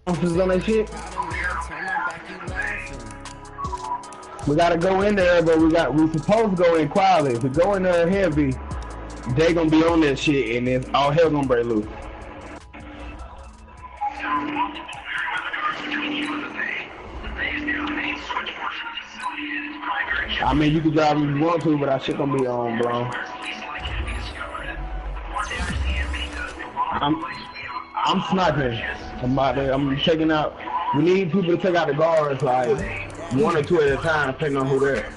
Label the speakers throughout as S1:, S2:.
S1: On that shit. We gotta go in there, but we supposed to go in quietly. If we go in there heavy, they gonna be on that shit, and then all hell gonna break loose. I mean, you can drive if you want to, but that shit gonna be on, bro. I'm sniping. I'm checking out. We need people to take out the guards, like 1 or 2 at a time, depending on who they're.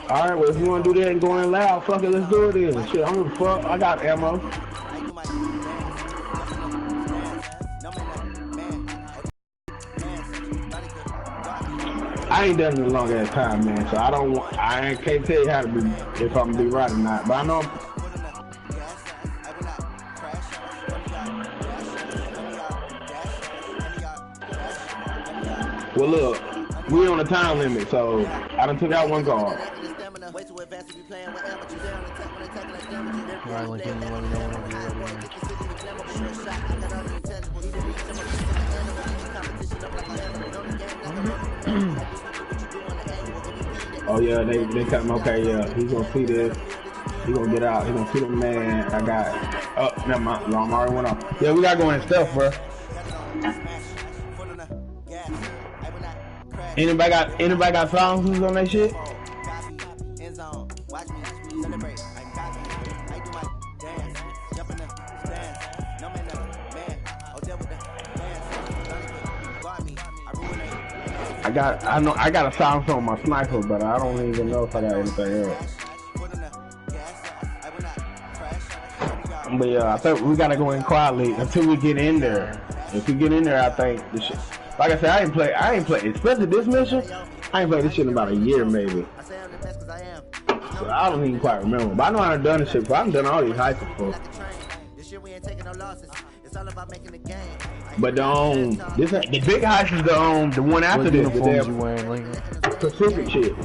S1: Alright, well, if you want to do that and go in loud, fuck it, let's do it then. Shit, I don't give a fuck. I got ammo. I ain't done it in a long ass time, man, so I can't tell you how to be, if I'm gonna be right or not, but I know. Well, look, we on a time limit, so I done took out 1 guard.
S2: Alright, Lincoln, let me know whenever you're ready.
S1: Oh yeah, they cut him. Okay, yeah, he's gonna see this. He's gonna get out. He's gonna see the man. I got it. Oh, never mind. Alarm already went off. Yeah, we gotta go in stealth, bro. Anybody got silencers on that shit? I got a silencer on my sniper, but I don't even know if I got anything else. But yeah, I think we gotta go in quietly until we get in there. If we get in there, I think the shit. Like I said, I ain't play, especially this mission. I ain't played this shit in about a year, maybe. So I don't even quite remember. But I know I done done this shit before. I've done all these heists before. But the big heist is the one after this.
S2: What uniforms you wearing, Lincoln?
S1: Pacific shit.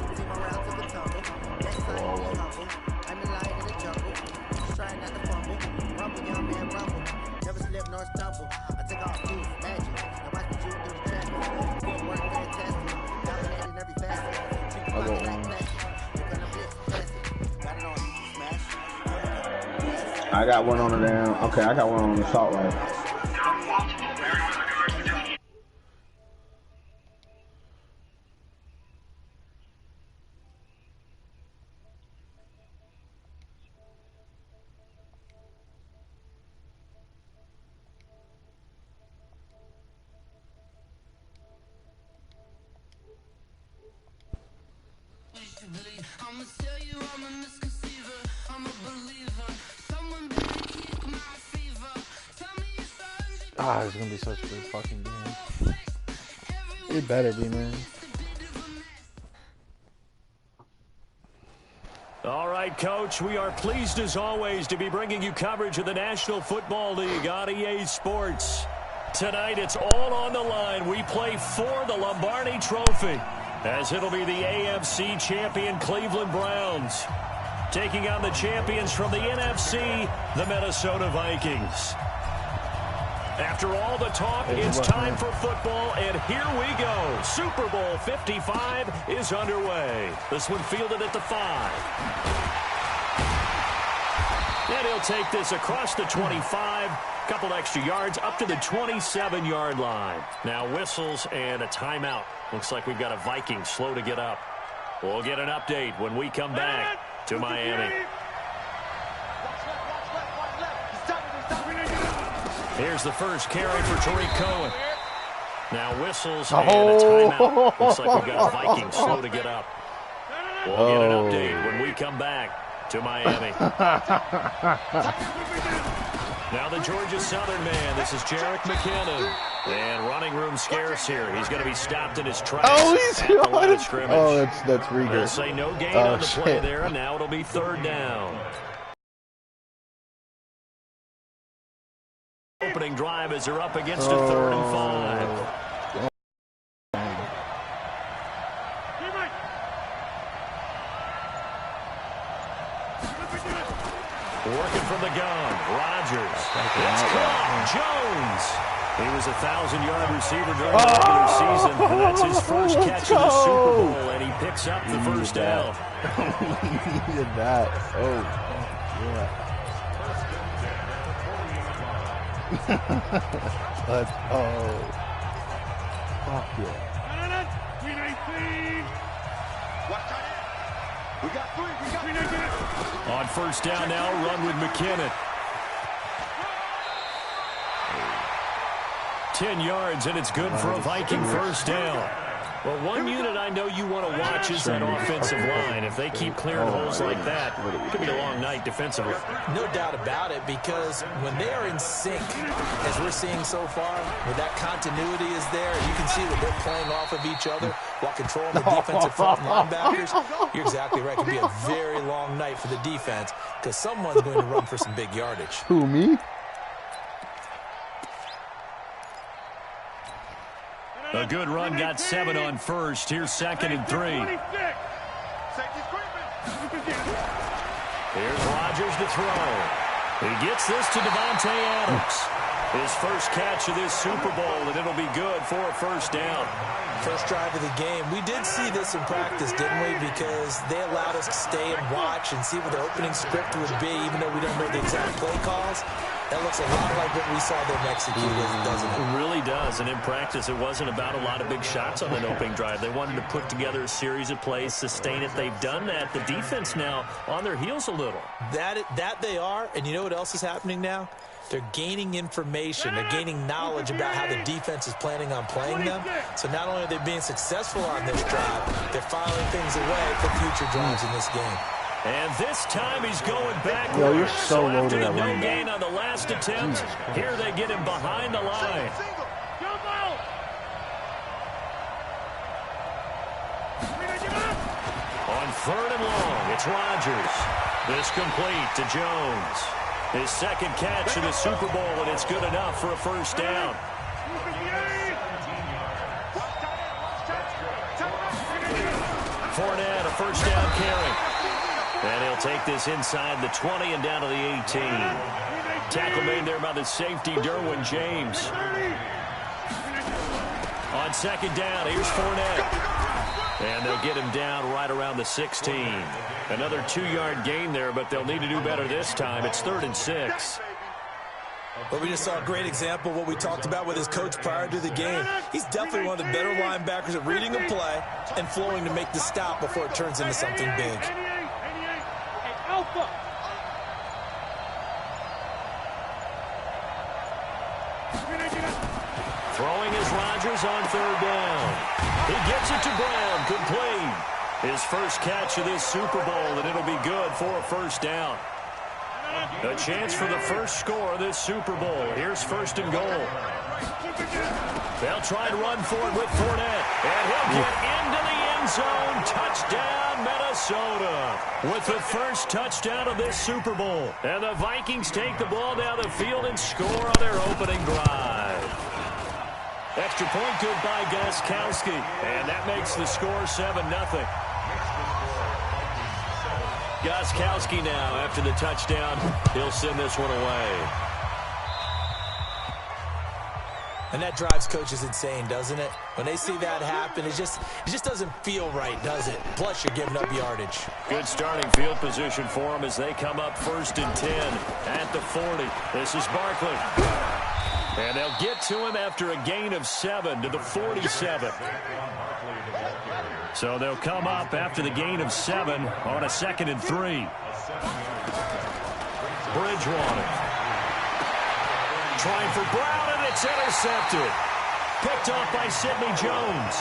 S1: I got one on the damn. Okay, I got one on the assault rifle.
S2: Ah, it's gonna be such a good fucking game. It better be, man.
S3: All right, Coach, we are pleased as always to be bringing you coverage of the National Football League on EA Sports. Tonight, it's all on the line. We play for the Lombardi Trophy, as it'll be the AFC champion Cleveland Browns taking on the champions from the NFC, the Minnesota Vikings. After all the talk, it's time for football, and here we go. Super Bowl 55 is underway. This one fielded at the 5. And he'll take this across the 25, couple extra yards, up to the 27-yard line. Now whistles and a timeout. Looks like we've got a Viking slow to get up. We'll get an update when we come back to Miami. Here's the first carry for Tariq Cohen. Now whistles and a timeout. Looks like we've got a Viking slow to get up. We'll get an update when we come back to Miami. Now the Georgia Southern man. This is Jerick McKinnon. And running room scarce here. He's going to be stopped in his tracks.
S2: Oh, he's
S3: at the line of scrimmage.
S2: Oh, that's Rieger.
S3: They'll say no gain on the play there, and now it'll be 3rd down. Opening drive as they're up against a 3rd and 5. Working from the gun, Rodgers. It's caught. Jones. He was a 1,000-yard receiver during the regular season. And that's his first catch in the Super Bowl, and he picks up the first down.
S2: He did that. Oh, yeah. Let's fuck yeah.
S3: On first down now, run with McKinnon. 10 yards, and it's good for a Viking first down. Well, one unit I know you want to watch is that offensive line. If they keep clearing holes like that, it could be a long night defensively.
S4: No doubt about it, because when they are in sync, as we're seeing so far, where that continuity is there, and you can see that they're playing off of each other while controlling the defensive front linebackers, you're exactly right. It could be a very long night for the defense, because someone's going to run for some big yardage.
S2: Who, me?
S3: A good run, got 7 on first. Here's 2nd and 3. Here's Rodgers to throw. He gets this to Devontae Adams. His first catch of this Super Bowl, and it'll be good for a first down.
S4: First drive of the game. We did see this in practice, didn't we? Because they allowed us to stay and watch and see what the opening script would be, even though we don't know the exact play calls. That looks a lot like what we saw them execute, doesn't it?
S3: It really does. And in practice, it wasn't about a lot of big shots on that opening drive. They wanted to put together a series of plays, sustain it. They've done that. The defense now on their heels a little.
S4: That they are. And you know what else is happening now? They're gaining information. They're gaining knowledge about how the defense is planning on playing them. So not only are they being successful on this drive, they're filing things away for future drives in this game.
S3: And this time he's going back.
S2: Yo, you're so loaded
S3: after
S2: at
S3: no
S2: running
S3: gain on the last attempt, here they get him behind the line. On 3rd and long, it's Rodgers. This complete to Jones. His 2nd catch in the Super Bowl, and it's good enough for a first down. Fournette, a first down carry. And he'll take this inside the 20 and down to the 18. Tackle made there by the safety, Derwin James. On 2nd down, here's Fournette. And they'll get him down right around the 16. Another 2-yard gain there, but they'll need to do better this time. It's 3rd and 6.
S4: Well, we just saw a great example of what we talked about with his coach prior to the game. He's definitely one of the better linebackers at reading a play and flowing to make the stop before it turns into something big.
S3: Throwing is Rodgers on 3rd down. He gets it to Brown, complete. His first catch of this Super Bowl, and it'll be good for a first down. A chance for the first score of this Super Bowl. Here's 1st and goal. They'll try to run for it with Fournette. And he'll get into the end zone. Touchdown, Minnesota. With the first touchdown of this Super Bowl. And the Vikings take the ball down the field and score on their opening drive. Extra point good by Gostkowski. And that makes the score 7-0. Gostkowski now, after the touchdown, he'll send this one away.
S4: And that drives coaches insane, doesn't it? When they see that happen, it just doesn't feel right, does it? Plus, you're giving up yardage.
S3: Good starting field position for them as they come up 1st and 10 at the 40. This is Barkley. And they'll get to him after a gain of 7 to the 47. So they'll come up after the gain of 7 on a 2nd and 3. Bridgewater. Trying for Brown, and it's intercepted. Picked off by Sidney Jones.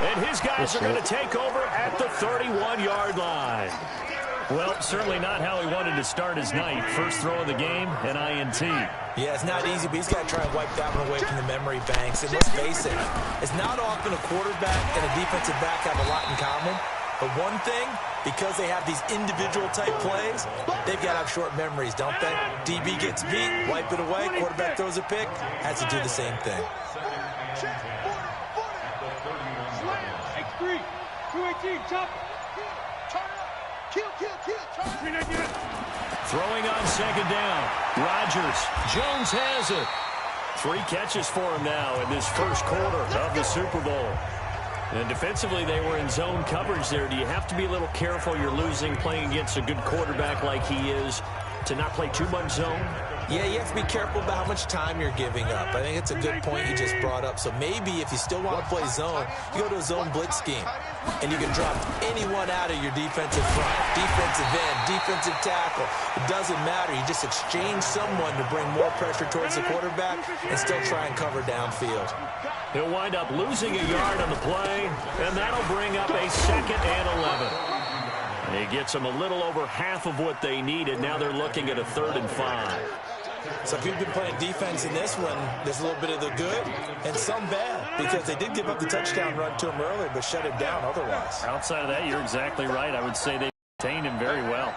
S3: And his guys are going to take over at the 31-yard line. Well, certainly not how he wanted to start his night. First throw of the game, an INT.
S4: Yeah, it's not easy, but he's got to try and wipe that one away from the memory banks. And let's face it, it's not often a quarterback and a defensive back have a lot in common. But one thing, because they have these individual-type plays, they've got to have short memories, don't they? DB gets beat, wipe it away, quarterback throws a pick, has to do the same thing.
S5: X3, 218, chop.
S3: Throwing on second down. Rodgers. Jones has it. 3 catches for him now in this first quarter of the Super Bowl. And defensively, they were in zone coverage there. Do you have to be a little careful? You're losing playing against a good quarterback like he is to not play too much zone?
S4: Yeah, you have to be careful about how much time you're giving up. I think it's a good point you just brought up. So maybe if you still want to play zone, you go to a zone blitz scheme. And you can drop anyone out of your defensive front, defensive end, defensive tackle. It doesn't matter. You just exchange someone to bring more pressure towards the quarterback and still try and cover downfield.
S3: He'll wind up losing a yard on the play, and that'll bring up a 2nd and 11. He gets them a little over half of what they needed. Now they're looking at a 3rd and 5.
S4: So if you've been playing defense in this one, there's a little bit of the good and some bad, because they did give up the touchdown run to him earlier, but shut him down otherwise.
S3: Outside of that, you're exactly right. I would say they contained him very well.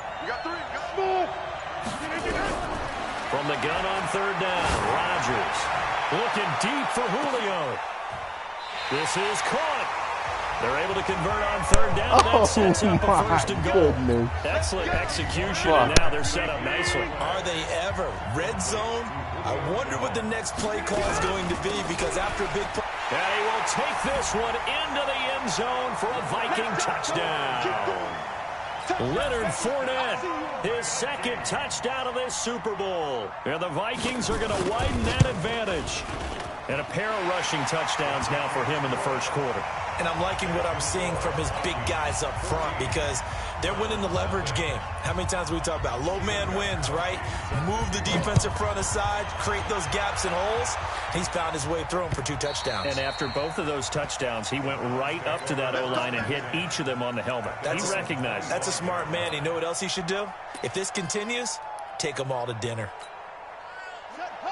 S3: From the gun on 3rd down, Rodgers looking deep for Julio. This is caught. They're able to convert on 3rd down. That sets up a 1st and goal.
S1: Goodness.
S3: Excellent execution, and now they're set up nicely.
S4: Are they ever? Red zone? I wonder what the next play call is going to be, because after a big play...
S3: And he will take this one into the end zone for a Viking touchdown. Leonard Fournette, his 2nd touchdown of this Super Bowl. And the Vikings are going to widen that advantage. And a pair of rushing touchdowns now for him in the first quarter.
S4: And I'm liking what I'm seeing from his big guys up front, because they're winning the leverage game. How many times we talk about low man wins, right? Move the defensive front aside, create those gaps and holes. He's found his way through them for 2 touchdowns.
S3: And after both of those touchdowns, he went right up to that O-line and hit each of them on the helmet. He recognized it.
S4: That's a smart man. You know what else he should do? If this continues, take them all to dinner.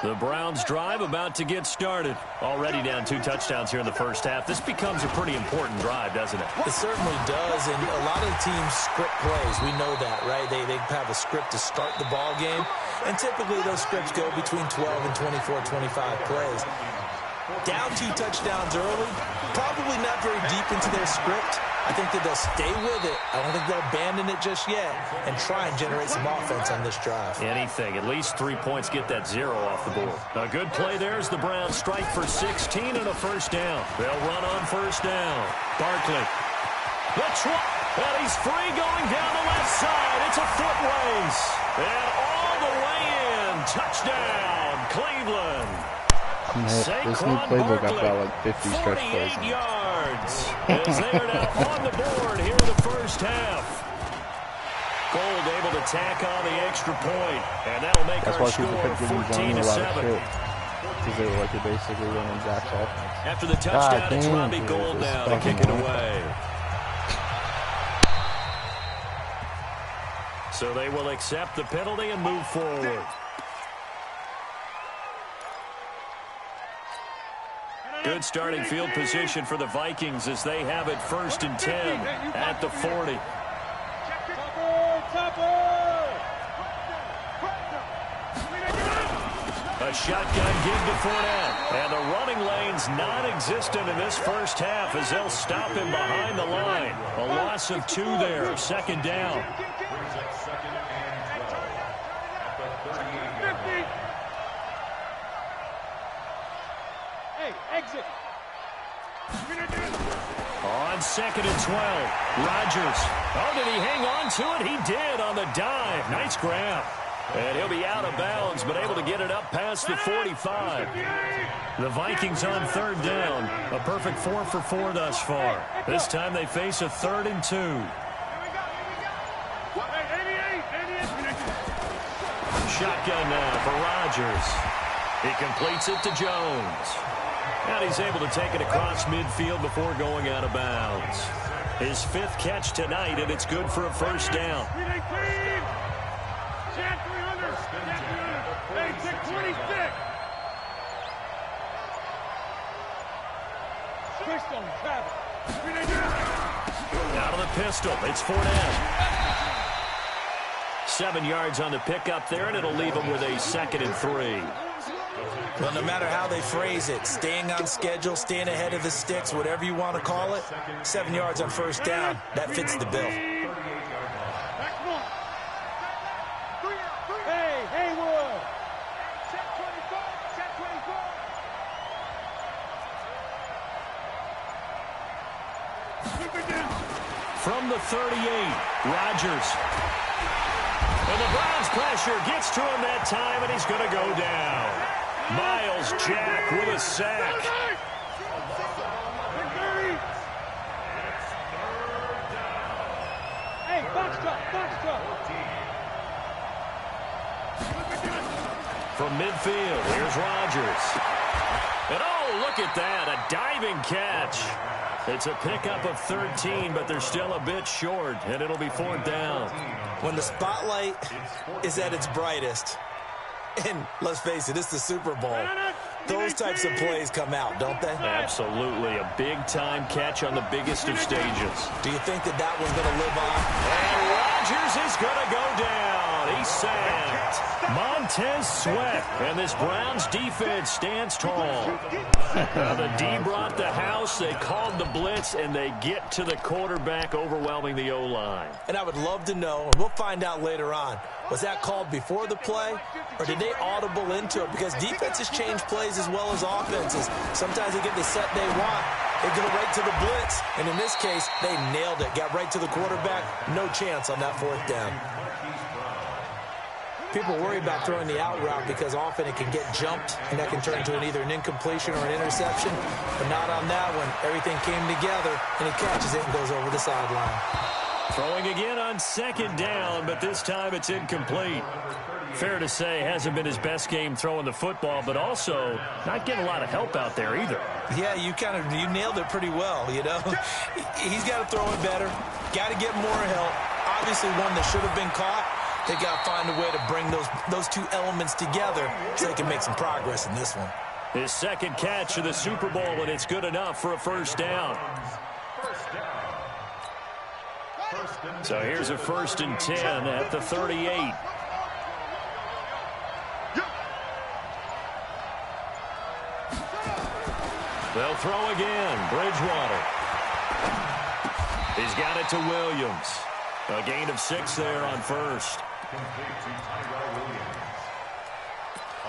S3: The Browns drive about to get started. Already down 2 touchdowns here in the first half. This becomes a pretty important drive, doesn't it?
S4: It certainly does, and a lot of the teams script plays. We know that, right? They have a script to start the ball game, and typically those scripts go between 12 and 24, 25 plays. Down 2 touchdowns early, probably not very deep into their script. I think that they'll stay with it. I don't think they'll abandon it just yet and try and generate some offense on this drive.
S3: Anything. At least 3 points, get that 0 off the board. A good play there as the Browns strike for 16 and a 1st down. They'll run on 1st down. Barkley. And he's free going down the left side. It's a foot race. And all the way in. Touchdown, Cleveland.
S1: This new playbook, I've got like 50 stretch plays.
S3: 48 yards as they are now on the board here in the first half. Gold able to tack on the extra point, and that'll make our score 14-7.
S1: Because they were like basically running Zach's offense.
S3: After the touchdown, it's Robbie Gould now to kick it away. So they will accept the penalty and move forward. Good starting field position for the Vikings as they have it 1st and 10 at the 40. A shotgun give to Fournette. And the running lane's non-existent in this first half as they'll stop him behind the line. A loss of 2 there, 2nd down.
S5: Exit.
S3: On 2nd and 12, Rodgers. Oh, did he hang on to it? He did on the dive. Nice grab. And he'll be out of bounds, but able to get it up past the 45. The Vikings on 3rd down. A perfect 4 for 4 thus far. This time they face a 3rd and 2. Shotgun now for Rodgers. He completes it to Jones. And he's able to take it across midfield before going out of bounds. His 5th catch tonight, and it's good for a first down. Out of the pistol, it's Fournette. 7 yards on the pickup there, and it'll leave him with a 2nd and 3.
S4: Well, no matter how they phrase it, staying on schedule, staying ahead of the sticks, whatever you want to call it, 7 yards on first down, that fits the bill.
S3: From the 38, Rodgers. And the Browns pressure gets to him that time, and he's going to go down. Miles Jack with a sack.
S5: Hey, box truck.
S3: From midfield, here's Rodgers. And oh, look at that, a diving catch. It's a pickup of 13, but they're still a bit short, and it'll be 4th down.
S4: When the spotlight is at its brightest, and let's face it, it's the Super Bowl, those types of plays come out, don't they?
S3: Absolutely, a big-time catch on the biggest of stages.
S4: Do you think that that was going to live on?
S3: And Rodgers is going to go down. He's sacked. Montez Sweat, and this Browns defense stands tall. The D brought the house. They called the blitz, and they get to the quarterback, overwhelming the O-line.
S4: And I would love to know, and we'll find out later on, was that called before the play, or did they audible into it? Because defenses change plays as well as offenses. Sometimes they get the set they want. They go right to the blitz, and in this case, they nailed it. Got right to the quarterback. No chance on that 4th down. People worry about throwing the out route because often it can get jumped, and that can turn into either an incompletion or an interception. But not on that one. Everything came together, and he catches it and goes over the sideline.
S3: Throwing again on 2nd down, but this time it's incomplete. Fair to say, hasn't been his best game throwing the football, but also not getting a lot of help out there either.
S4: Yeah, you nailed it pretty well, you know. He's got to throw it better. Got to get more help. Obviously one that should have been caught. They got to find a way to bring those two elements together so they can make some progress in this one.
S3: His 2nd catch of the Super Bowl, and it's good enough for a first down. So here's a 1st and 10 at the 38. They'll throw again. Bridgewater. He's got it to Williams. A gain of 6 there on first.
S6: A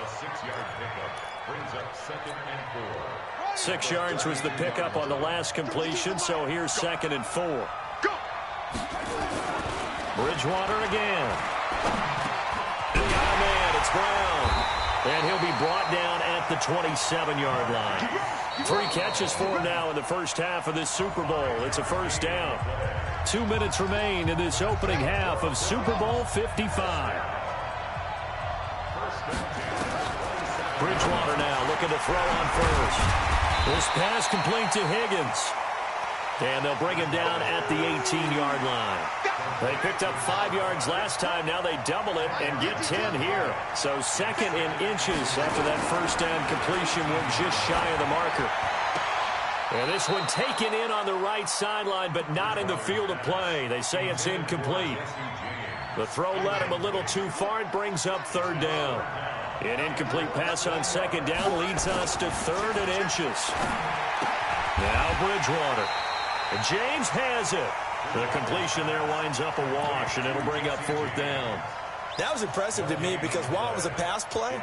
S6: 6-yard pickup brings up 2nd and 4.
S3: 6 yards was the pickup on the last completion, so here's 2nd and 4. Bridgewater again. Got a man, it's Brown. And he'll be brought down at the 27-yard line. 3 catches for him now in the first half of this Super Bowl. It's a first down. 2 minutes remain in this opening half of Super Bowl 55. Bridgewater now looking to throw on first. This pass complete to Higgins. And they'll bring him down at the 18-yard line. They picked up 5 yards last time. Now they double it and get 10 here. So 2nd in inches after that first down completion. Went just shy of the marker. And this one taken in on the right sideline, but not in the field of play. They say it's incomplete. The throw led him a little too far. It brings up 3rd down. An incomplete pass on 2nd down leads us to 3rd and inches. Now Bridgewater. And James has it. The completion there winds up a wash, and it'll bring up 4th down.
S4: That was impressive to me because while it was a pass play,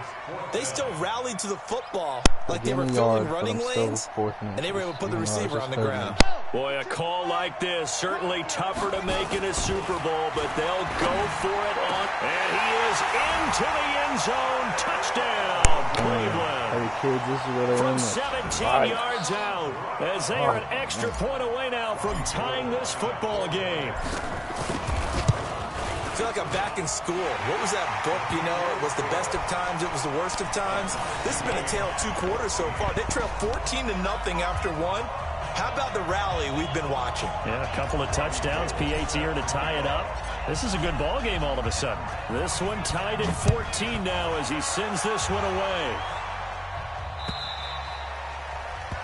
S4: they still rallied to the football like they were filling running lanes, and they were able to put the receiver on the ground.
S3: Boy, a call like this, certainly tougher to make in a Super Bowl, but they'll go for it on. And he is into the end zone. Touchdown, Cleveland.
S2: Hey, kids, this is where they
S3: From
S2: win
S3: 17 yards out, as they are an extra point away now from tying this football game.
S4: feel like I'm back in school. What was that book, you know? It was the best of times, it was the worst of times. This has been a tale of 2 quarters so far. They trail 14-0 after 1. How about the rally we've been watching?
S3: Yeah, a couple of touchdowns. P.A.'s here to tie it up. This is a good ball game all of a sudden. This one tied at 14 now as he sends this one away.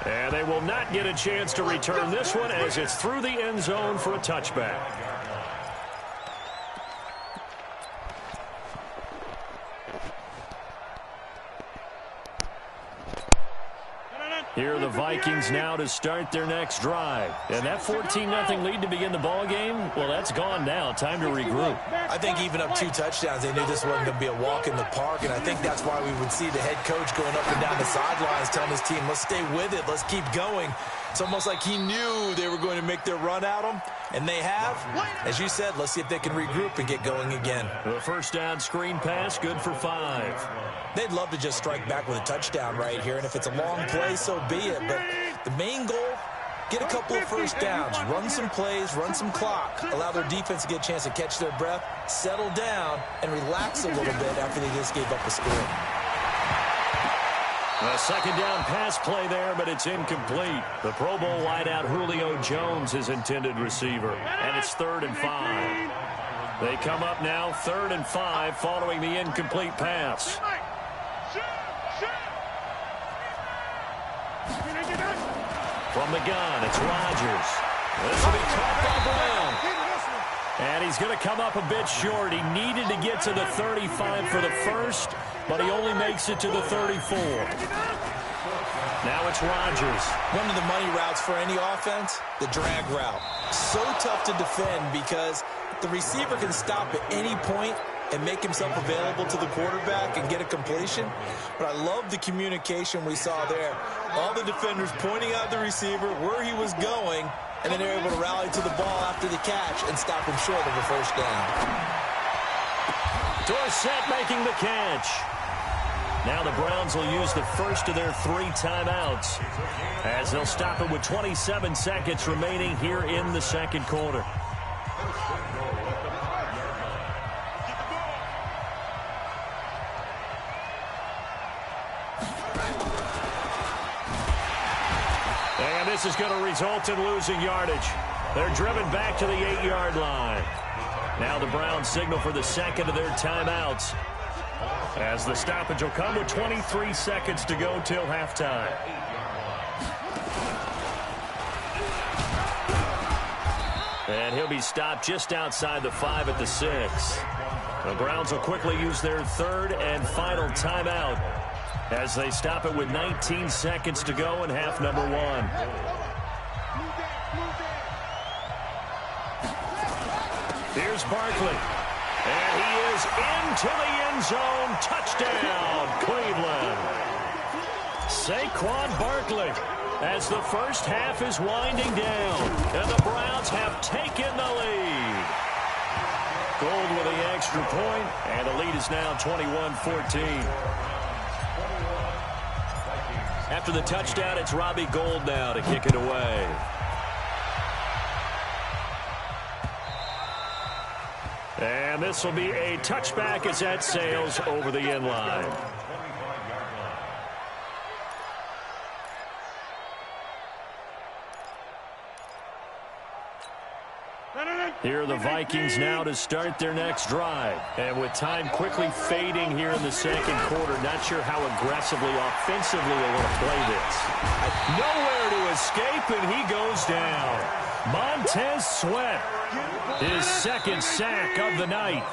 S3: And they will not get a chance to return this one as it's through the end zone for a touchback. Here are the Vikings now to start their next drive. And that 14-0 lead to begin the ball game, well, that's gone now. Time to regroup.
S4: I think even up 2 touchdowns, they knew this wasn't going to be a walk in the park, and I think that's why we would see the head coach going up and down the sidelines telling his team, let's stay with it, let's keep going. It's almost like he knew they were going to make their run at him, and they have. As you said, let's see if they can regroup and get going again.
S3: The first down screen pass, good for 5.
S4: They'd love to just strike back with a touchdown right here, and if it's a long play, so be it. But the main goal, get a couple of first downs, run some plays, run some clock, allow their defense to get a chance to catch their breath, settle down, and relax a little bit after they just gave up a score.
S3: A second down pass play there, but it's incomplete. The Pro Bowl wideout Julio Jones is intended receiver, and it's 3rd and 5. They come up now 3rd and 5 following the incomplete pass. From the gun, it's Rodgers. This will be caught by Brown. And he's going to come up a bit short. He needed to get to the 35 for the first, but he only makes it to the 34. Now it's Rodgers.
S4: One of the money routes for any offense, the drag route. So tough to defend because the receiver can stop at any point and make himself available to the quarterback and get a completion. But I love the communication we saw there. All the defenders pointing out the receiver, where he was going, and then they're able to rally to the ball after the catch and stop him short of a first down.
S3: Dorsett making the catch. Now the Browns will use the first of their 3 timeouts as they'll stop it with 27 seconds remaining here in the second quarter. And this is going to result in losing yardage. They're driven back to the 8-yard line. Now the Browns signal for the second of their timeouts as the stoppage will come with 23 seconds to go till halftime. And he'll be stopped just outside the 5 at the 6. The Browns will quickly use their 3rd and final timeout as they stop it with 19 seconds to go in half number 1. Here's Barkley. And he is into the end zone. Touchdown, Cleveland. Saquon Barkley as the first half is winding down. And the Browns have taken the lead. Gold with the extra point, and the lead is now 21-14. After the touchdown, it's Robbie Gould now to kick it away. And this will be a touchback as that sails over the end line. Here are the Vikings now to start their next drive. And with time quickly fading here in the second quarter, not sure how aggressively, offensively they want to play this. Nowhere to escape, and he goes down. Montez Sweat, his second sack of the night.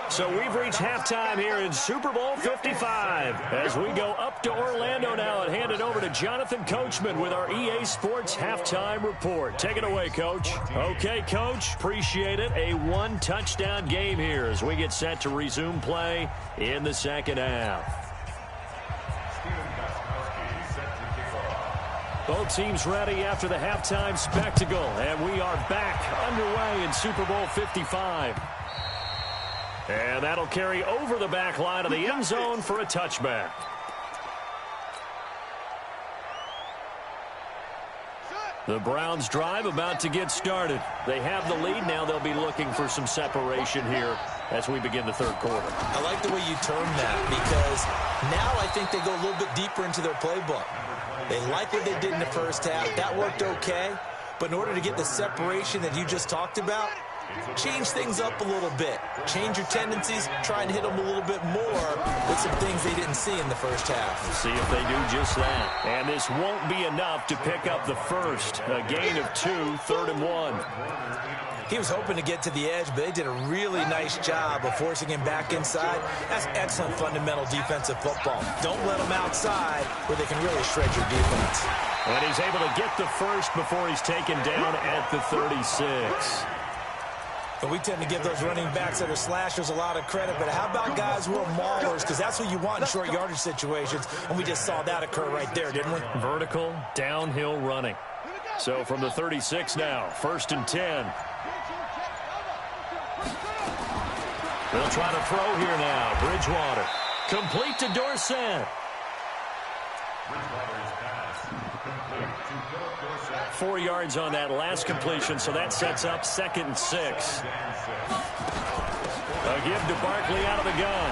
S3: So we've reached halftime here in Super Bowl 55 as we go up to Orlando now and hand it over to Jonathan Coachman with our EA Sports Halftime Report. Take it away, Coach. Okay, Coach, appreciate it. A 1-touchdown game here as we get set to resume play in the second half. Both teams ready after the halftime spectacle, and we are back underway in Super Bowl 55. And that'll carry over the back line of the end zone for a touchback. The Browns drive about to get started. They have the lead now. They'll be looking for some separation here as we begin the third quarter.
S4: I like the way you term that, because now I think they go a little bit deeper into their playbook. They like what they did in the first half. That worked okay. But in order to get the separation that you just talked about, change things up a little bit. Change your tendencies. Try and hit them a little bit more with some things they didn't see in the first half.
S3: We'll see if they do just that. And this won't be enough to pick up the first. A gain of 2, 3rd and 1.
S4: He was hoping to get to the edge, but they did a really nice job of forcing him back inside. That's excellent fundamental defensive football. Don't let them outside where they can really shred your defense.
S3: And he's able to get the first before he's taken down at the 36.
S4: But we tend to give those running backs that are slashers a lot of credit. But how about guys who are maulers? Because that's what you want in short yardage situations. And we just saw that occur right there, didn't we?
S3: Vertical, downhill running. So from the 36 now, 1st and 10. They'll try to throw here now. Bridgewater. Complete to Dorsett. 4 yards on that last completion, so that sets up 2nd and 6. A give to Barkley out of the gun.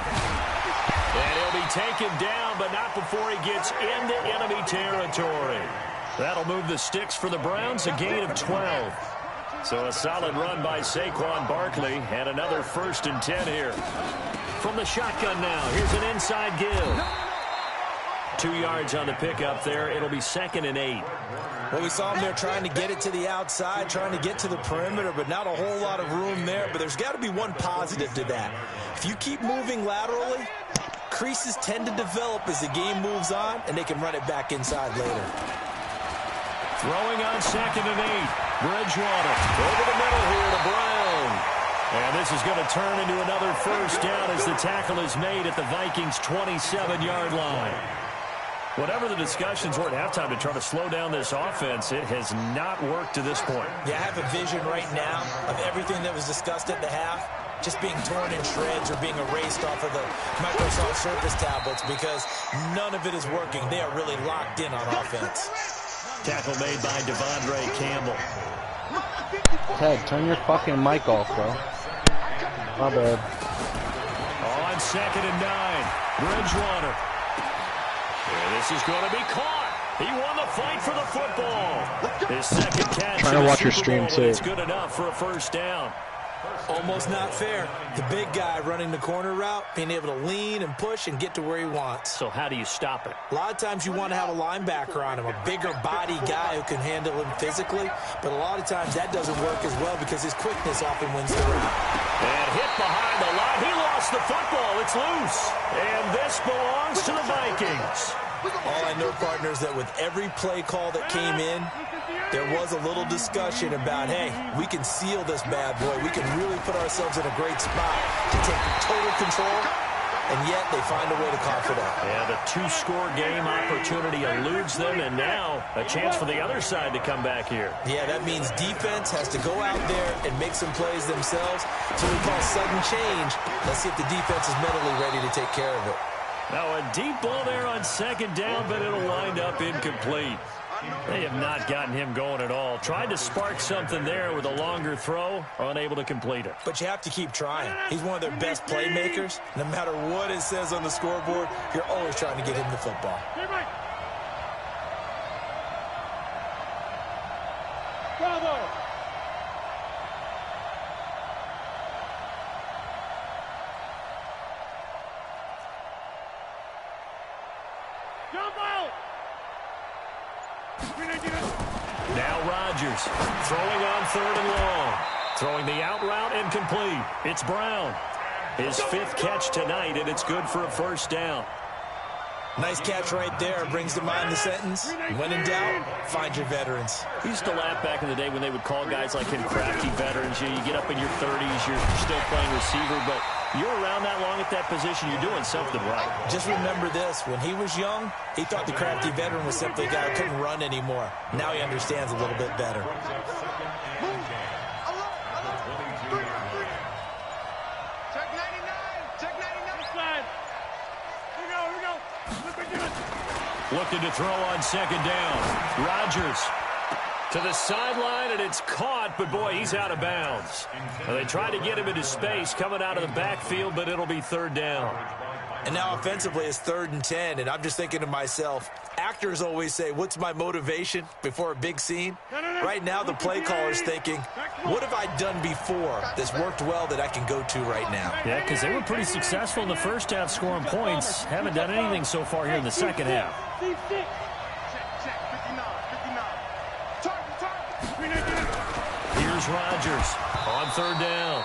S3: And he'll be taken down, but not before he gets into enemy territory. That'll move the sticks for the Browns, a gain of 12. So a solid run by Saquon Barkley, and another 1st and 10 here. From the shotgun now, here's an inside give. 2 yards on the pickup there. It'll be 2nd and 8.
S4: Well, we saw him there trying to get it to the outside, trying to get to the perimeter, but not a whole lot of room there. But there's got to be one positive to that. If you keep moving laterally, creases tend to develop as the game moves on, and they can run it back inside later.
S3: Throwing on 2nd and 8. Bridgewater over the middle here to Brown. And this is going to turn into another 1st down as the tackle is made at the Vikings' 27-yard line. Whatever the discussions were at halftime to try to slow down this offense, it has not worked to this point.
S4: Yeah, I have a vision right now of everything that was discussed at the half just being torn in shreds or being erased off of the Microsoft Surface tablets, because none of it is working. They are really locked in on offense.
S3: Tackle made by Devondre Campbell.
S2: Ted, turn your fucking mic off, bro. My bad.
S3: On 2nd and 9, Bridgewater. And this is going to be caught. He won the fight for the football. His 2nd catch.
S2: Trying to watch your stream too.
S3: It's good enough for a 1st down.
S4: Almost not fair. The big guy running the corner route, being able to lean and push and get to where he wants.
S3: So how do you stop it?
S4: A lot of times you want to have a linebacker on him, a bigger body guy who can handle him physically. But a lot of times that doesn't work as well because his quickness often wins the route.
S3: And hit behind the line. He lost the football. It's loose. And this belongs to the Vikings.
S4: All I know, partners, that with every play call that came in, there was a little discussion about, hey, we can seal this bad boy. We can really put ourselves in a great spot to take total control, and yet they find a way to cough it up.
S3: Yeah, the 2-score game opportunity eludes them, and now a chance for the other side to come back here.
S4: Yeah, that means defense has to go out there and make some plays themselves. So we call sudden change. Let's see if the defense is mentally ready to take care of it.
S3: Now a deep ball there on 2nd down, but it'll wind up incomplete. They have not gotten him going at all. Tried to spark something there with a longer throw, unable to complete it.
S4: But you have to keep trying. He's one of their best playmakers. No matter what it says on the scoreboard, you're always trying to get him the football.
S5: Bravo! Jump out!
S3: Now Rodgers throwing on 3rd and long. Throwing the out route and complete. It's Brown. His 5th catch tonight, and it's good for a 1st down.
S4: Nice catch right there. Brings to mind the sentence, when in doubt, find your veterans.
S3: We used to laugh back in the day when they would call guys like him crafty veterans. You get up in your 30s, you're still playing receiver, but you're around that long at that position, you're doing something right.
S4: Just remember this. When he was young, he thought the crafty veteran was simply a guy who couldn't run anymore. Now he understands a little bit better.
S5: Check 99! Check 99! Slide! Here we go! Look at it!
S3: Looking to throw on 2nd down. Rodgers To the sideline, and it's caught, but boy, he's out of bounds. Well, they tried to get him into space coming out of the backfield, but it'll be third down.
S4: And now offensively it's 3rd and 10, and I'm just thinking to myself, actors always say, what's my motivation before a big scene? Right now the play caller's thinking, what have I done before that's worked well that I can go to right now?
S3: Yeah, because they were pretty successful in the first half scoring points. Haven't done anything so far here in the second half. Here's Rodgers on third down.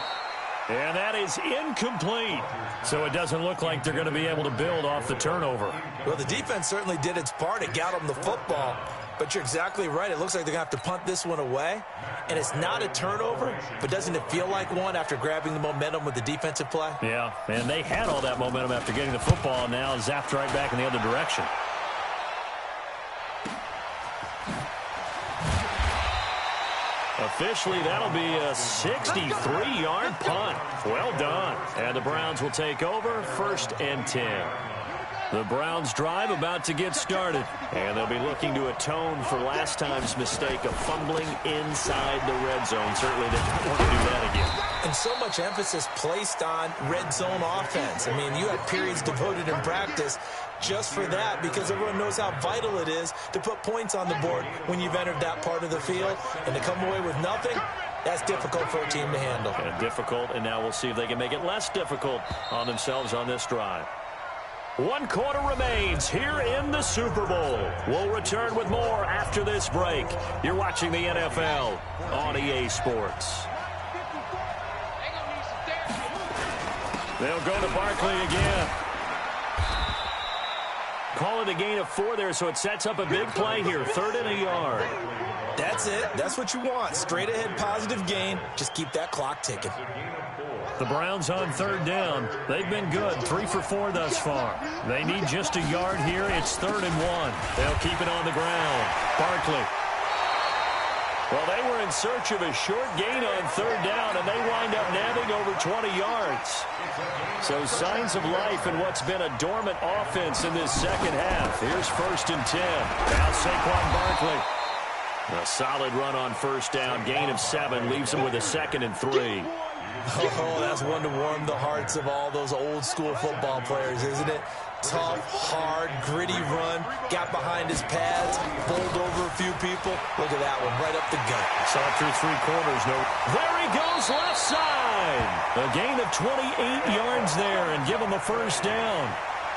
S3: And that is incomplete. So it doesn't look like they're going to be able to build off the turnover.
S4: Well, the defense certainly did its part. It got them the football. But you're exactly right. It looks like they're going to have to punt this one away. And it's not a turnover, but doesn't it feel like one after grabbing the momentum with the defensive play?
S3: Yeah, and they had all that momentum after getting the football, and now zapped right back in the other direction. Officially, that'll be a 63-yard punt. Well done. And the Browns will take over 1st and 10. The Browns drive about to get started. And they'll be looking to atone for last time's mistake of fumbling inside the red zone. Certainly they don't want to do that again.
S4: And so much emphasis placed on red zone offense. I mean, you had periods devoted in practice just for that because everyone knows how vital it is to put points on the board when you've entered that part of the field. And to come away with nothing, that's difficult for a team to handle.
S3: Yeah, difficult, and now we'll see if they can make it less difficult on themselves on this drive. 1 quarter remains here in the Super Bowl. We'll return with more after this break. You're watching the NFL on EA Sports. They'll go to Barkley again. Call it a gain of 4 there, so it sets up a big play here. 3rd and a yard.
S4: That's it. That's what you want. Straight ahead positive gain. Just keep that clock ticking.
S3: The Browns on 3rd down. They've been good. 3 for 4 thus far. They need just a yard here. It's 3rd and 1. They'll keep it on the ground. Barkley. Well, they were in search of a short gain on 3rd down, and they wind up nabbing over 20 yards. So signs of life in what's been a dormant offense in this second half. Here's 1st and 10. Now Saquon Barkley. A solid run on 1st down. Gain of 7 leaves him with a 2nd and 3.
S4: Oh, that's one to warm the hearts of all those old school football players, isn't it? Tough, hard, gritty run. Got behind his pads, bowled over a few people. Look at that one, right up the gut.
S3: Saw it through 3 quarters. No. There he goes, left side. A gain of 28 yards there and give him a 1st down.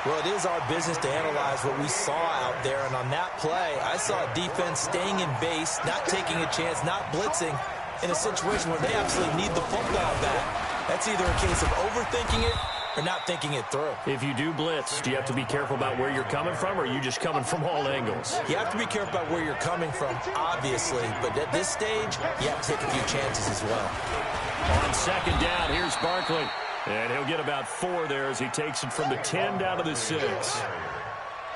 S4: Well, it is our business to analyze what we saw out there. And on that play, I saw a defense staying in base, not taking a chance, not blitzing, in a situation where they absolutely need the football back. That's either a case of overthinking it or not thinking it through.
S3: If you do blitz, do you have to be careful about where you're coming from, or are you just coming from all angles?
S4: You have to be careful about where you're coming from, obviously. But at this stage, you have to take a few chances as well.
S3: On 2nd down, here's Barkley. And he'll get about 4 there as he takes it from the 10 down to the 6.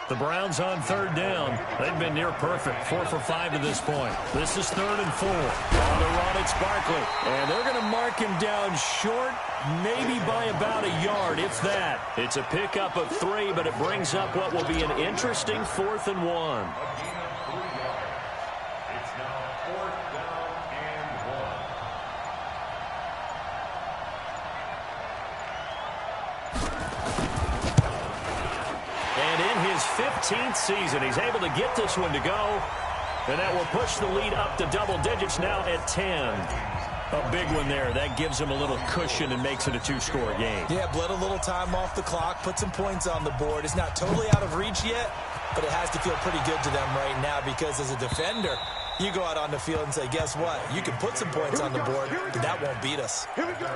S3: The Browns on 3rd down. They've been near perfect. 4 for 5 to this point. This is 3rd and 4. On the run, it's Barkley. And they're going to mark him down short, maybe by about a yard, if that. It's a pickup of 3, but it brings up what will be an interesting 4th and 1. His 15th season. He's able to get this one to go, and that will push the lead up to double digits now at 10. A big one there. That gives him a little cushion and makes it a 2-score game.
S4: Yeah, bled a little time off the clock, put some points on the board. It's not totally out of reach yet, but it has to feel pretty good to them right now because as a defender, you go out on the field and say, guess what? You can put some points on the board, but that won't beat us.
S5: Here we go.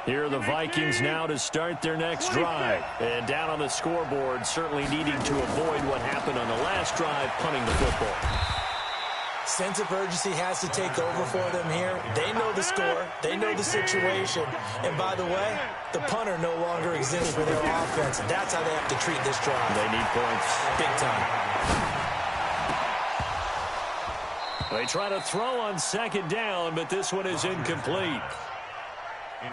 S3: Here are the Vikings now to start their next drive. And down on the scoreboard, certainly needing to avoid what happened on the last drive, punting the football.
S4: Sense of urgency has to take over for them here. They know the score. They know the situation. And by the way, the punter no longer exists for their offense. That's how they have to treat this drive.
S3: They need points.
S4: Big time.
S3: They try to throw on 2nd down, but this one is incomplete.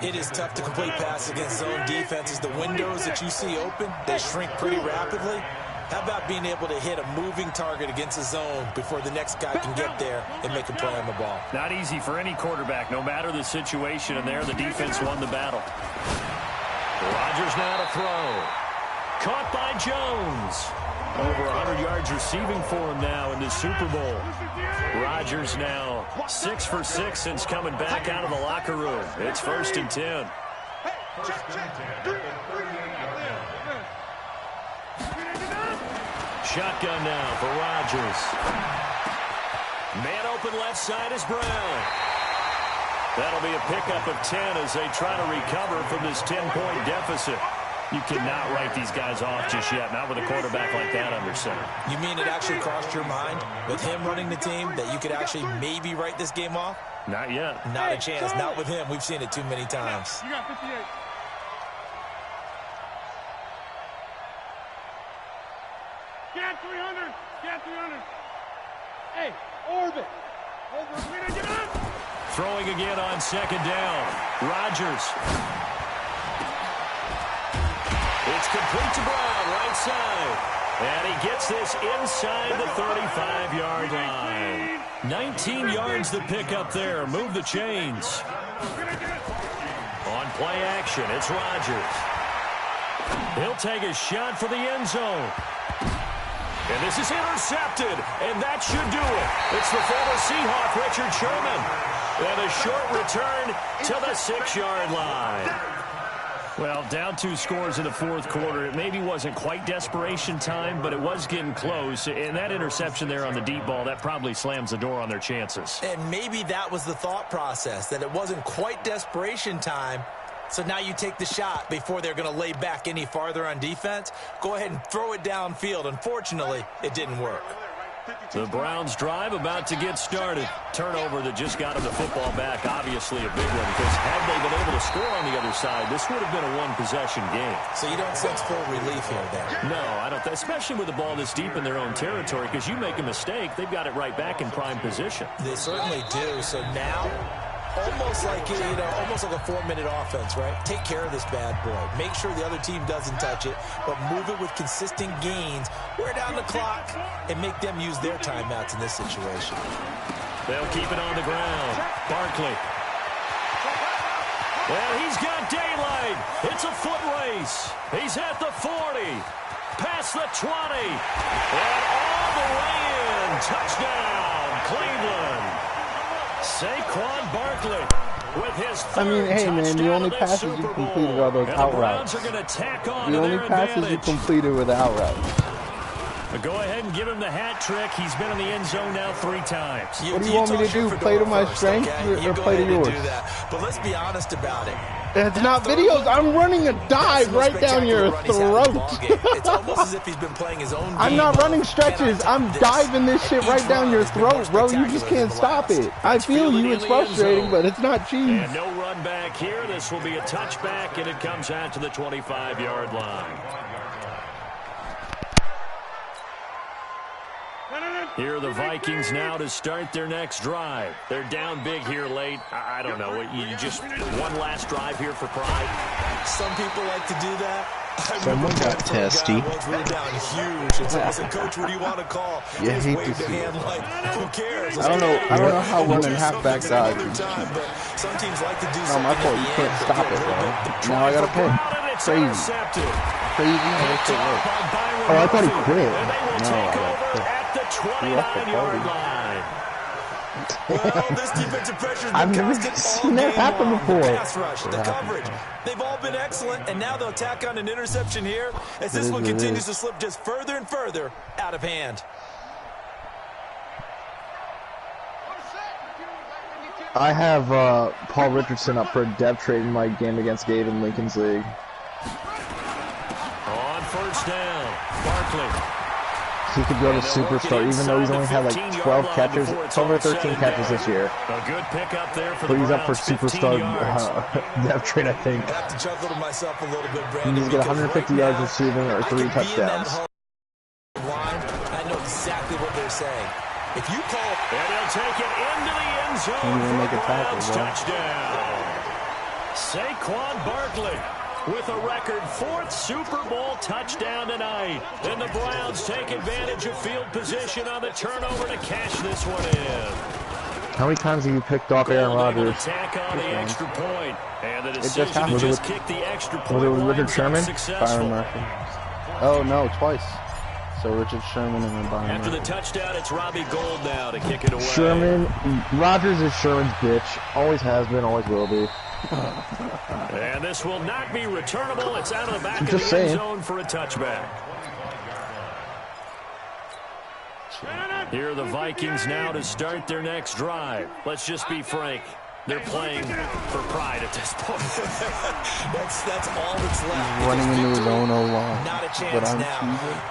S4: It is tough to complete passes against zone defenses. The windows that you see open, they shrink pretty rapidly. How about being able to hit a moving target against a zone before the next guy can get there and make a play on the ball?
S3: Not easy for any quarterback, no matter the situation, and there the defense won the battle. Rodgers now to throw. Caught by Jones. Over 100 yards receiving for him now in the Super Bowl. Rodgers now 6 for 6 since coming back out of the locker room. It's 1st and 10. Shotgun now for Rodgers. Man open left side is Brown. That'll be a pickup of 10 as they try to recover from this 10-point deficit. You cannot write these guys off just yet, not with a quarterback like that under center.
S4: You mean it actually crossed your mind with him running the team that you could actually maybe write this game off?
S3: Not yet.
S4: Not a chance. Not with him. We've seen it too many times.
S5: You got 58. Get 300. Get 300. Hey, orbit. Over. Get up.
S3: Throwing again on 2nd down. Rodgers. It's complete to Brown, right side. And he gets this inside the 35-yard line. 19 yards to pick up there. Move the chains. On play action, it's Rodgers. He'll take a shot for the end zone. And this is intercepted, and that should do it. It's the former Seahawk, Richard Sherman. And a short return to the 6-yard line. Well, down 2 scores in the 4th quarter. It maybe wasn't quite desperation time, but it was getting close. And that interception there on the deep ball, that probably slams the door on their chances.
S4: And maybe that was the thought process, that it wasn't quite desperation time. So now you take the shot before they're going to lay back any farther on defense. Go ahead and throw it downfield. Unfortunately, it didn't work.
S3: The Browns drive about to get started. Turnover that just got them the football back. Obviously a big one, because had they been able to score on the other side, this would have been a one-possession game.
S4: So you don't sense full relief here then?
S3: No, I don't. Especially with the ball this deep in their own territory, because you make a mistake, they've got it right back in prime position.
S4: They certainly do. So now, almost like a 4-minute offense, right? Take care of this bad boy. Make sure the other team doesn't touch it, but move it with consistent gains. Wear down the clock and make them use their timeouts in this situation.
S3: They'll keep it on the ground. Barkley. Well, he's got daylight. It's a foot race. He's at the 40. Past the 20. And all the way in. Touchdown, Cleveland. Saquon Barkley with his third
S2: hey man, the only passes
S3: Super
S2: you
S3: Bowl.
S2: completed are those
S3: And
S2: out
S3: the Browns
S2: routes.
S3: are going to tack on
S2: The
S3: to
S2: only
S3: their
S2: passes you
S3: advantage.
S2: completed were the out routes.
S3: Go ahead and give him the hat trick. He's been in the end zone now 3 times.
S2: What do you want me to do? Play to my strengths or play to yours?
S4: But let's be honest about it.
S2: It's not videos. I'm running a dive right down your throat.
S4: It's almost as if he's been playing his own game.
S2: I'm not running stretches. I'm diving this shit right down your throat, bro. You just can't stop it. I feel you. It's frustrating, but it's not cheese.
S3: And no run back here. This will be a touchback, and it comes out to the 25-yard line. Here are the Vikings now to start their next drive. They're down big here late. I don't know. You just one last drive here for pride.
S4: Some people like to do that.
S2: Someone got testy.
S4: We were down huge. And someone said, "Coach, what do you want to call?"
S2: You
S4: Just
S2: hate
S4: waved
S2: to
S4: the
S2: see
S4: hand like, who cares?
S2: I don't know how running halfback dives.
S4: Some teams like to do
S2: Not my fault. You can't stop it, bro. Now I gotta pay. Crazy. Crazy. Oh, I thought he quit. No, I got
S3: 29-yard line.
S4: Well, this defensive pressure
S2: I've never seen that happen before.
S4: The pass rush, the coverage, they've all been excellent, and now they'll tack on an interception here as this one continues to slip just further and further out of hand.
S2: I have Paul Richardson up for a depth trade in my game against Gabe in Lincoln's league.
S3: On first down, Barkley.
S2: He could go to superstar, even though he's only had like 12 catches, 12 or 13 catches this year.
S3: A good pickup there for
S2: But
S3: the
S2: he's up for
S3: Browns,
S2: superstar
S3: 15 yards.
S2: depth trade, I think.
S4: I have to chuckle to myself a little bit,
S2: He
S4: Brandon.
S2: needs to get 150 yards receiving or 3 touchdowns.
S4: I know exactly what they're saying. If you call,
S3: And he'll take it into the end zone
S2: Can't even
S3: for
S2: make a tackle,
S3: Browns
S2: bro.
S3: touchdown. Saquon Barkley with a record 4th Super Bowl touchdown tonight. And the Browns take advantage of field position on the turnover to cash this one in.
S2: How many times have you picked off Aaron Rodgers?
S3: Attack on the extra point. And the decision to just kick the extra point.
S2: Was it with Richard Sherman?
S3: Byron
S2: Murphy. Oh, no, twice. So Richard Sherman and then Byron
S3: After
S2: Murphy.
S3: the touchdown, it's Robbie Gould now to kick it away.
S2: Sherman, Rodgers is Sherman's bitch. Always has been, always will be.
S3: And this will not be returnable. It's out of the back of
S2: Just
S3: the end
S2: saying.
S3: zone for a touchback. Here are the Vikings now to start their next drive. Let's just be frank. They're playing for pride at this point.
S4: that's all that's left.
S2: Running into his own O-line.
S4: Not a chance now.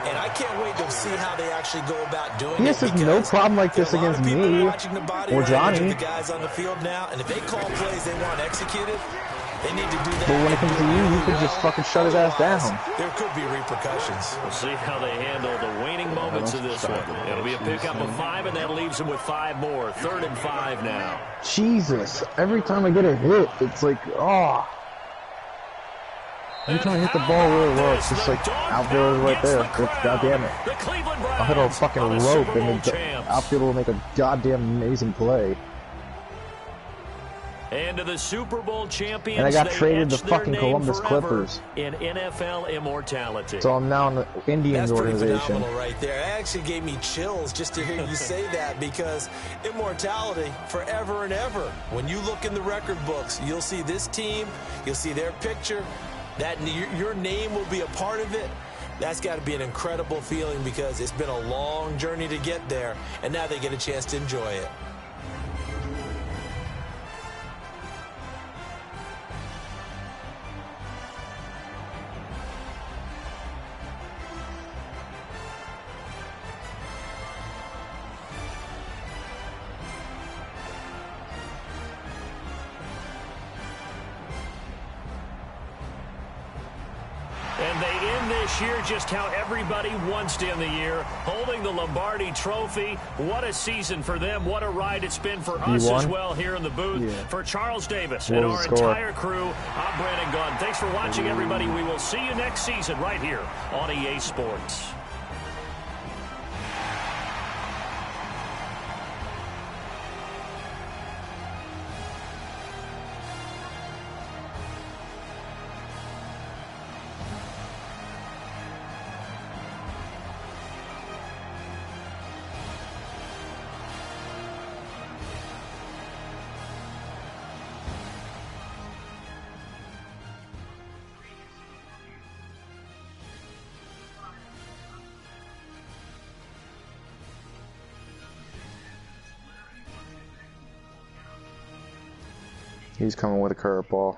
S4: And I can't wait to see how they actually go about doing it.
S2: Yes, there's no problem like this against me or Johnny.
S4: The guys on the field now, and if they call plays they want executed, they need to do that.
S2: But when it comes to you, you could just fucking shut his ass down.
S4: There could be repercussions.
S3: We'll see how they handle the waning moments of this one. It'll be a pickup of 5, and that leaves them with 5 more. 3rd and 5 now.
S2: Jesus, every time I get a hit, it's like, oh. Every time I hit the ball really low, it's just like, outfielder's right there. God damn it. I'll hit a fucking rope, and the outfielder will make a goddamn amazing play.
S3: And to the Super Bowl champions,
S2: and I got traded to fucking Columbus Clippers
S3: in NFL immortality.
S2: So I'm now in the Indians organization.
S4: That's pretty phenomenal right there. It actually gave me chills just to hear you say that, because immortality forever and ever. When you look in the record books, you'll see this team, you'll see their picture, that your name will be a part of it. That's got to be an incredible feeling, because it's been a long journey to get there, and now they get a chance to enjoy it.
S3: And they end this year just how everybody wants to end the year, holding the Lombardi Trophy. What a season for them. What a ride it's been for us as well here in the booth. Yeah. For Charles Davis and our entire crew, I'm Brandon Gunn. Thanks for watching, everybody. We will see you next season right here on EA Sports.
S2: He's coming with a curveball.